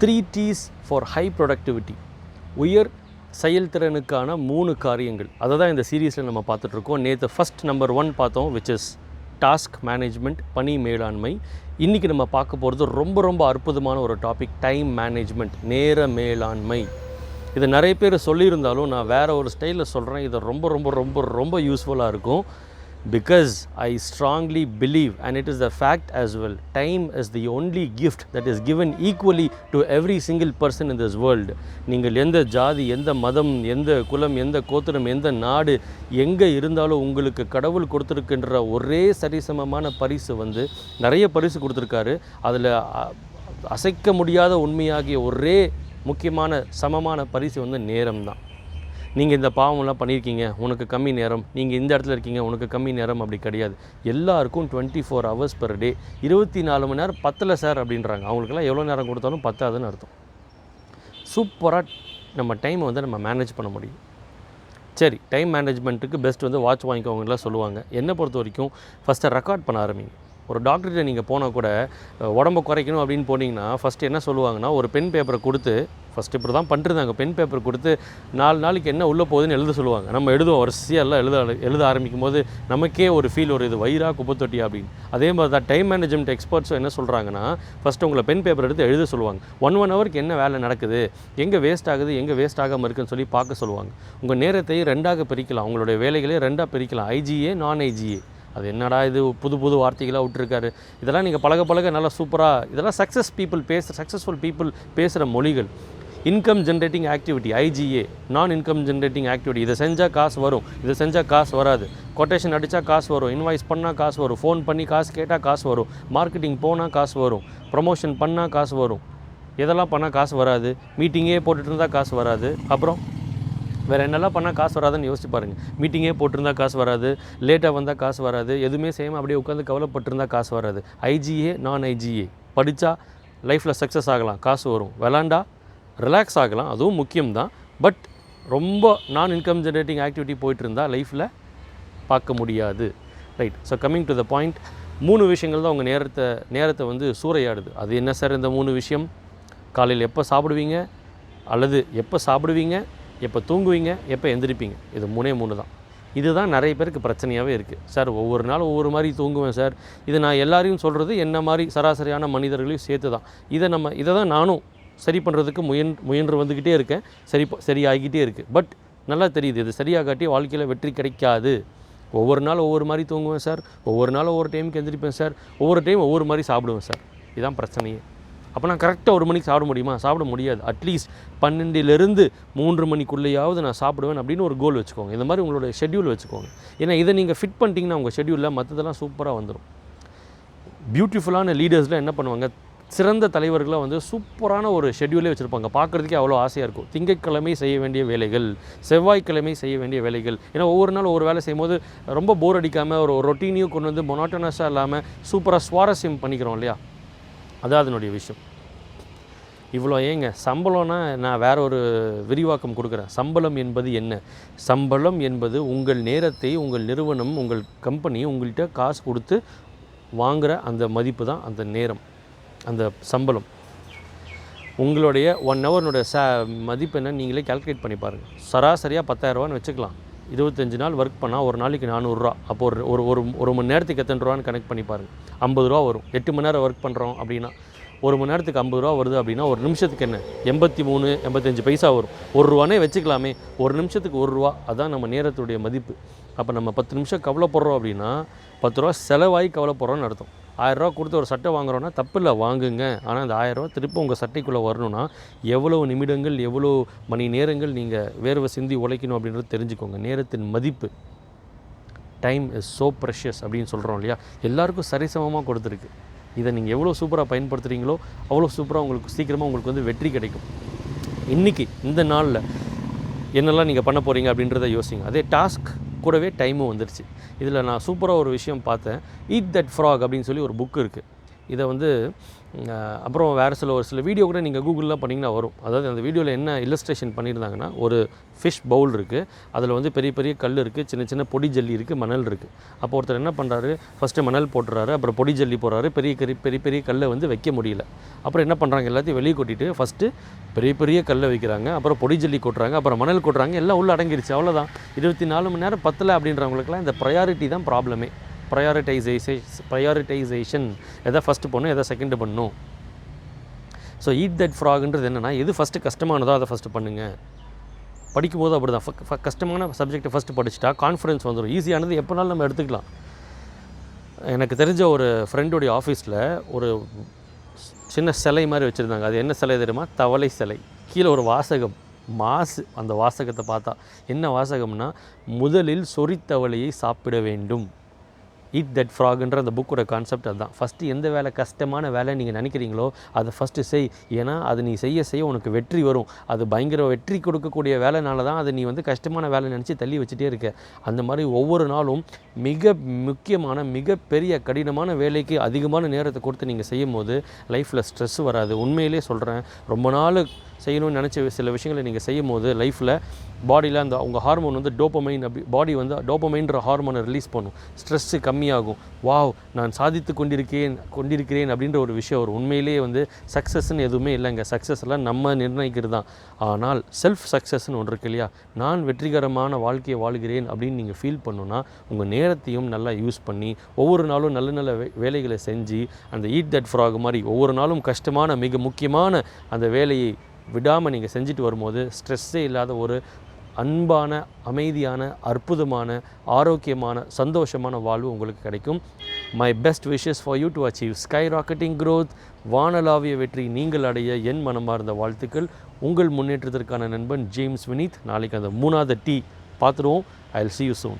3 T's for high productivity. உயர் செயல்திறனுக்கான 3 காரியங்கள் அதை தான் இந்த சீரீஸில் நம்ம பார்த்துட்ருக்கோம். நேற்று ஃபஸ்ட் நம்பர் 1 பார்த்தோம், விச் இஸ் டாஸ்க் மேனேஜ்மெண்ட், பணி மேலாண்மை. இன்றைக்கி நம்ம பார்க்க போகிறது ரொம்ப அற்புதமான ஒரு டாபிக், டைம் மேனேஜ்மெண்ட், நேர மேலாண்மை. இது நிறைய பேர் சொல்லியிருந்தாலும் நான் வேறு ஒரு ஸ்டைலில் சொல்கிறேன். இது ரொம்ப யூஸ்ஃபுல்லாக இருக்கும். Because I strongly believe, and it is a fact as well, time is the only gift that is given equally to every single person in this world. நீங்கள் எந்த ஜாதி, எந்த மதம், எந்த குலம், எந்த கோத்திரம், எந்த நாடு எங்கே இருந்தாலும் உங்களுக்கு கடவுள் கொடுத்துருக்கின்ற ஒரே சரிசமமான பரிசு நிறைய பரிசு கொடுத்துருக்காரு. அதில் அசைக்க முடியாத உண்மையாகிய ஒரே முக்கியமான சமமான பரிசு நேரம் தான். நீங்கள் இந்த பாவம்லாம் பண்ணியிருக்கீங்க, உனக்கு கம்மி நேரம், நீங்கள் இந்த இடத்துல இருக்கீங்க, உனக்கு கம்மி நேரம், அப்படி கிடையாது. எல்லாருக்கும் 24 hours per day, 24 மணி நேரம் பத்தலை சார் அப்படின்றாங்க. அவங்களுக்கெல்லாம் எவ்வளோ நேரம் கொடுத்தாலும் பத்தாதுன்னு அர்த்தம். சூப்பராக நம்ம டைமை நம்ம மேனேஜ் பண்ண முடியும். சரி, டைம் மேனேஜ்மெண்ட்டுக்கு பெஸ்ட் வாட்ச் வாங்கிக்கோங்கலாம் சொல்லுவாங்க. என்னை பொறுத்த வரைக்கும் ஃபஸ்ட்டு ரெக்கார்ட் பண்ண ஆரம்பிங்க. ஒரு டாக்டர்கிட்ட நீங்கள் போனால் கூட உடம்பை குறைக்கணும் அப்படின்னு போனீங்கன்னா ஃபஸ்ட்டு என்ன சொல்லுவாங்கன்னா, ஒரு பென் பேப்பரை கொடுத்து, ஃபஸ்ட்டு இப்படி தான் பண்ணிருந்தாங்க, பென் பேப்பர் கொடுத்து 4 நாளைக்கு என்ன உள்ளே போகுதுன்னு எழுத சொல்லுவாங்க. நம்ம எழுதுவோம், வரிசையாக எல்லாம் எழுத ஆரம்பிக்கும் போது நமக்கே ஒரு ஃபீல், ஒரு இது வயிறா குப்பை தொட்டியா அப்படின்னு. அதே மாதிரி தான் டைம் மேனேஜ்மெண்ட் எக்ஸ்பர்ட்ஸும் என்ன சொல்கிறாங்கன்னா, ஃபஸ்ட்டு உங்களை பென் பேப்பர் எடுத்து எழுத சொல்லுவாங்க. 1 ஹவருக்கு என்ன வேலை நடக்குது, எங்கே வேஸ்ட் ஆகுது, எங்கே வேஸ்ட் ஆகாமல் இருக்குன்னு சொல்லி பார்க்க சொல்லுவாங்க. உங்கள் நேரத்தை 2ஆக பிரிக்கலாம், உங்களுடைய வேலைகளே 2ஆக பிரிக்கலாம், IGA Non-IGA. அது என்னடா இது புது வார்த்தைகளாக விட்டுருக்காரு. இதெல்லாம் நீங்கள் பழக நல்லா சூப்பராக, இதெல்லாம் சக்ஸஸ்ஃபுல் பீப்புள் பேசுகிற மொழிகள். இன்கம் ஜென்ரேட்டிங் ஆக்டிவிட்டி IGA, நான் இன்கம் ஜென்ரேட்டிங் ஆக்டிவிட்டி. இதை செஞ்சால் காசு வரும், இதை செஞ்சால் காசு வராது, கொட்டேஷன் அடித்தா காசு வரும், இன்வாய்ஸ் பண்ணால் காசு வரும், ஃபோன் பண்ணி காசு கேட்டால் காசு வரும், மார்க்கெட்டிங் போனால் காசு வரும், ப்ரமோஷன் பண்ணால் காசு வரும். எதெல்லாம் பண்ணால் காசு வராது? மீட்டிங்கே போட்டுட்டு இருந்தால் காசு வராது. அப்புறம் வேறு என்னெல்லாம் பண்ணால் காசு வராதுன்னு யோசிச்சு பாருங்கள். மீட்டிங்கே போட்டிருந்தா காசு வராது, லேட்டாக வந்தால் காசு வராது, எதுவுமே செய்யாமல் அப்படியே உட்காந்து கவலைப்பட்டிருந்தால் காசு வராது. IGA Non-IGA. படித்தா லைஃப்பில் சக்ஸஸ் ஆகலாம், காசு வரும். விளாண்டா ரிலாக்ஸ் ஆகலாம், அதுவும் முக்கியம்தான். பட் ரொம்ப நான் இன்கம் ஜென்ரேட்டிங் ஆக்டிவிட்டி போயிட்டு இருந்தால் லைஃப்பில் பார்க்க முடியாது. Right. So coming to the point, 3 விஷயங்கள் தான் உங்கள் நேரத்தை சூறையாடுது. அது என்ன சார் இந்த 3 விஷயம்? காலையில் எப்போ சாப்பிடுவீங்க, அல்லது எப்போ சாப்பிடுவீங்க, எப்போ தூங்குவீங்க, எப்போ எந்திரிப்பீங்க. இது 3 தான். இதுதான் நிறைய பேருக்கு பிரச்சனையாகவே இருக்குது. சார் ஒவ்வொரு நாள் ஒவ்வொரு மாதிரி தூங்குவேன் சார். இது நான் எல்லாரையும் சொல்கிறது என்ன மாதிரி சராசரியான மனிதர்களையும் சேர்த்து தான். இதை தான் நானும் சரி பண்ணுறதுக்கு முயன்று வந்துக்கிட்டே இருக்கேன். சரியாகிக்கிட்டே இருக்குது. பட் நல்லா தெரியுது, இது சரியாகாட்டி வாழ்க்கையில் வெற்றி கிடைக்காது. ஒவ்வொரு நாள் ஒவ்வொரு மாதிரி தூங்குவேன் சார், ஒவ்வொரு நாள் ஒவ்வொரு டைமுக்கு எந்திரிப்பேன் சார், ஒவ்வொரு டைம் ஒவ்வொரு மாதிரி சாப்பிடுவேன் சார். இதுதான் பிரச்சனையே. அப்போ நான் கரெக்டாக 1 மணிக்கு சாப்பிட முடியுமா? சாப்பிட முடியாது. அட்லீஸ்ட் 12லேருந்து 3 மணிக்குள்ளேயாவது நான் சாப்பிடுவேன் அப்படின்னு ஒரு கோல் வச்சுக்கோங்க. இந்த மாதிரி உங்களோட ஷெட்யூல் வச்சுக்கோங்க. ஏன்னா இதை நீங்கள் ஃபிட் பண்ணிட்டீங்கன்னா உங்கள் ஷெட்யூலில் மற்றதெல்லாம் சூப்பராக வந்துடும். பியூட்டிஃபுல்லான லீடர்ஸ்லாம் என்ன பண்ணுவாங்க, சிறந்த தலைவர்களாக சூப்பரான ஒரு ஷெட்யூலே வச்சுருப்பாங்க. பார்க்குறதுக்கே அவ்வளோ ஆசையாக இருக்கும். திங்கட்கிழமை செய்ய வேண்டிய வேலைகள், செவ்வாய்க்கிழமை செய்ய வேண்டிய வேலைகள். ஏன்னா ஒவ்வொரு நாள் ஒரு வேலை செய்யும்போது ரொம்ப போர் அடிக்காமல் ஒரு ரொட்டீனையும் கொண்டு மொனாட்டனஸாக இல்லாமல் சூப்பராக சுவாரஸ்யம் பண்ணிக்கிறோம் இல்லையா? அதான் அதனுடைய விஷயம். இவ்வளோ ஏங்க சம்பளம்னா நான் வேற ஒரு விரிவாக்கம் கொடுக்குறேன். சம்பளம் என்பது என்ன? சம்பளம் என்பது உங்கள் நேரத்தை உங்கள் நிறுவனம், உங்கள் கம்பெனி உங்கள்கிட்ட காசு கொடுத்து வாங்குகிற அந்த மதிப்பு தான் அந்த நேரம், அந்த சம்பளம். உங்களுடைய 1 ஹவர்னுடைய மதிப்பு என்ன நீங்களே கால்குலேட் பண்ணி பாருங்கள். சராசரியாக 10,000 வச்சுக்கலாம். 25 நாள் ஒர்க் பண்ணால் ஒரு நாளைக்கு 400 ரூபா. அப்போ ஒரு மணி நேரத்துக்கு எத்தனை ரூபான்னு கனெக்ட் பண்ணி பாருங்கள். 50 ரூபா வரும். 8 மணி நேரம் ஒர்க் பண்ணுறோம் அப்படின்னா 1 மணி நேரத்துக்கு 50 ரூபா வருது அப்படின்னா ஒரு நிமிஷத்துக்கு என்ன 83-85 பைசா வரும். 1 ரூபானே வச்சுக்கலாமே, ஒரு நிமிஷத்துக்கு 1 ரூபா. அதுதான் நம்ம நேரத்துடைய மதிப்பு. அப்போ நம்ம 10 நிமிஷம் கவலைப்படுறோம் அப்படின்னா 10 ரூபா செலவாகி கவலைப்படுறோன்னு அர்த்தம். 1000 ரூபா கொடுத்து ஒரு சட்டை வாங்குறோன்னா தப்பு இல்லை, வாங்குங்க. ஆனால் அந்த 1000 ரூபா திரும்ப உங்கள் சட்டைக்குள்ளே வரணும்னா எவ்வளோ நிமிடங்கள், எவ்வளோ மணி நேரங்கள் நீங்கள் வேர்வை சிந்தி உழைக்கணும் அப்படின்றது தெரிஞ்சுக்கோங்க. நேரத்தின் மதிப்பு, டைம் இஸ் ஸோ ப்ரெஷியஸ் அப்படின்னு சொல்கிறோம் இல்லையா? எல்லாருக்கும் சரிசமமாக கொடுத்துருக்கு. இதை நீங்கள் எவ்வளோ சூப்பராக பயன்படுத்துகிறீங்களோ அவ்வளோ சூப்பராக உங்களுக்கு சீக்கிரமாக உங்களுக்கு வெற்றி கிடைக்கும். இன்றைக்கி இந்த நாளில் என்னெல்லாம் நீங்கள் பண்ண போகிறீங்க அப்படின்றத யோசிங்க. அதே டாஸ்க் கூடவே டைமும் வந்துருச்சு. இதில் நான் சூப்பராக ஒரு விஷயம் பார்த்தேன். ஈட் தட் ஃப்ராக் அப்படின்னு சொல்லி ஒரு புக் இருக்குது. இதை வந்து அப்புறம் வேறு ஒரு சில வீடியோ கூட நீங்கள் கூகுளில் பண்ணிங்கன்னா வரும். அதாவது அந்த வீடியோவில் என்ன இல்லஸ்ட்ரேஷன் பண்ணியிருந்தாங்கன்னா, ஒரு ஃபிஷ் பவுல் இருக்குது, அதில் வந்து பெரிய பெரிய கல் இருக்குது, சின்ன சின்ன பொடி ஜல்லி இருக்குது, மணல் இருக்குது. அப்போ ஒருத்தர் என்ன பண்ணுறாரு, ஃபஸ்ட்டு மணல் போட்டுறாரு, அப்புறம் பொடி ஜல்லி போடுறாரு, பெரிய பெரிய கல்லை வந்து வைக்க முடியல. அப்புறம் என்ன பண்ணுறாங்க, எல்லாத்தையும் வெளியே கொட்டிட்டு ஃபஸ்ட்டு பெரிய பெரிய கல்லை வைக்கிறாங்க, அப்புறம் பொடி ஜல்லி கொட்டுறாங்க, அப்புறம் மணல் கொட்டுறாங்க, எல்லாம் உள்ளே அடங்கிடுச்சு. அவ்வளோதான். 24 மணி நேரம் பத்தலை அப்படின்றவங்களுக்குலாம் இந்த ப்ரையாரிட்டி தான் ப்ராப்ளமே. ப்ரையாரிட்டைசேஷன், எதை ஃபஸ்ட்டு பண்ணணும், எதை செகண்டு பண்ணணும். ஸோ ஈட் தட் ஃப்ராக்ன்றது என்னென்னா, எது ஃபஸ்ட்டு கஷ்டமானதோ அதை ஃபஸ்ட்டு பண்ணுங்கள். படிக்கும்போது அப்படி தான், கஷ்டமான சப்ஜெக்டை ஃபஸ்ட்டு படிச்சுட்டா கான்ஃபிடன்ஸ் வந்துடும். ஈஸியானது எப்போனாலும் நம்ம எடுத்துக்கலாம். எனக்கு தெரிஞ்ச ஒரு ஃப்ரெண்டுடைய ஆஃபீஸில் ஒரு சின்ன சிலை மாதிரி வச்சுருந்தாங்க. அது என்ன சிலை தெரியுமா? தவளை சிலை. கீழே ஒரு வாசகம், அந்த வாசகத்தை பார்த்தா என்ன வாசகம்னா, முதலில் சொறித்தவளையை சாப்பிட வேண்டும். ஈட் தட் ஃப்ராக்ன்ற அந்த புக்கோட கான்செப்ட் அதுதான். ஃபஸ்ட்டு எந்த வேலை கஷ்டமான வேலை நீங்கள் நினைக்கிறீங்களோ அதை ஃபஸ்ட்டு செய். ஏன்னா அது நீ செய்ய உனக்கு வெற்றி வரும். அது பயங்கர வெற்றி கொடுக்கக்கூடிய வேலைனால தான் அதை நீ வந்து கஷ்டமான வேலை நினச்சி தள்ளி வச்சுட்டே இருக்க. அந்த மாதிரி ஒவ்வொரு நாளும் மிக முக்கியமான மிகப்பெரிய கடினமான வேலைக்கு அதிகமான நேரத்தை கொடுத்து நீங்கள் செய்யும் போது லைஃப்பில் ஸ்ட்ரெஸ் வராது. உண்மையிலே சொல்கிறேன், ரொம்ப நாள் செய்யணும்னு நினச்ச சில விஷயங்களை நீங்கள் செய்யும் போது லைஃப்பில் பாடியில் அந்த உங்கள் ஹார்மோன் வந்து டோப்பமைன், பாடி வந்து டோப்பமைன்ற ஹார்மோனை ரிலீஸ் பண்ணும். ஸ்ட்ரெஸ்ஸு கம்மியாகும். வாவ், நான் சாதித்து கொண்டிருக்கிறேன் அப்படின்ற ஒரு விஷயம் வரும். உண்மையிலேயே வந்து சக்ஸஸ்ன்னு எதுவுமே இல்லைங்க. சக்ஸஸ் எல்லாம் நம்ம நிர்ணயிக்கிறது தான். ஆனால் செல்ஃப் சக்ஸஸ்ன்னு ஒன்று இருக்கு இல்லையா, நான் வெற்றிகரமான வாழ்க்கையை வாழ்கிறேன் அப்படின்னு நீங்கள் ஃபீல் பண்ணணுன்னா உங்கள் நேரத்தையும் நல்லா யூஸ் பண்ணி ஒவ்வொரு நாளும் நல்ல நல்ல வேலைகளை செஞ்சு அந்த ஈட் தட் ஃப்ராக் மாதிரி ஒவ்வொரு நாளும் கஷ்டமான மிக முக்கியமான அந்த வேலையை விடாமல் நீங்கள் செஞ்சுட்டு வரும்போது ஸ்ட்ரெஸ்ஸே இல்லாத ஒரு அன்பான, அமைதியான, அற்புதமான, ஆரோக்கியமான, சந்தோஷமான வாழ்வு உங்களுக்கு கிடைக்கும். My best wishes for you to achieve skyrocketing growth. வானளாவிய வெற்றி நீங்கள் அடைய என் மனமார்ந்த வாழ்த்துக்கள். உங்கள் முன்னேற்றத்திற்கான நண்பன் ஜேம்ஸ் வினீத். நாளைக்கு அந்த 3வது டீ பார்த்துருவோம். I will see you soon.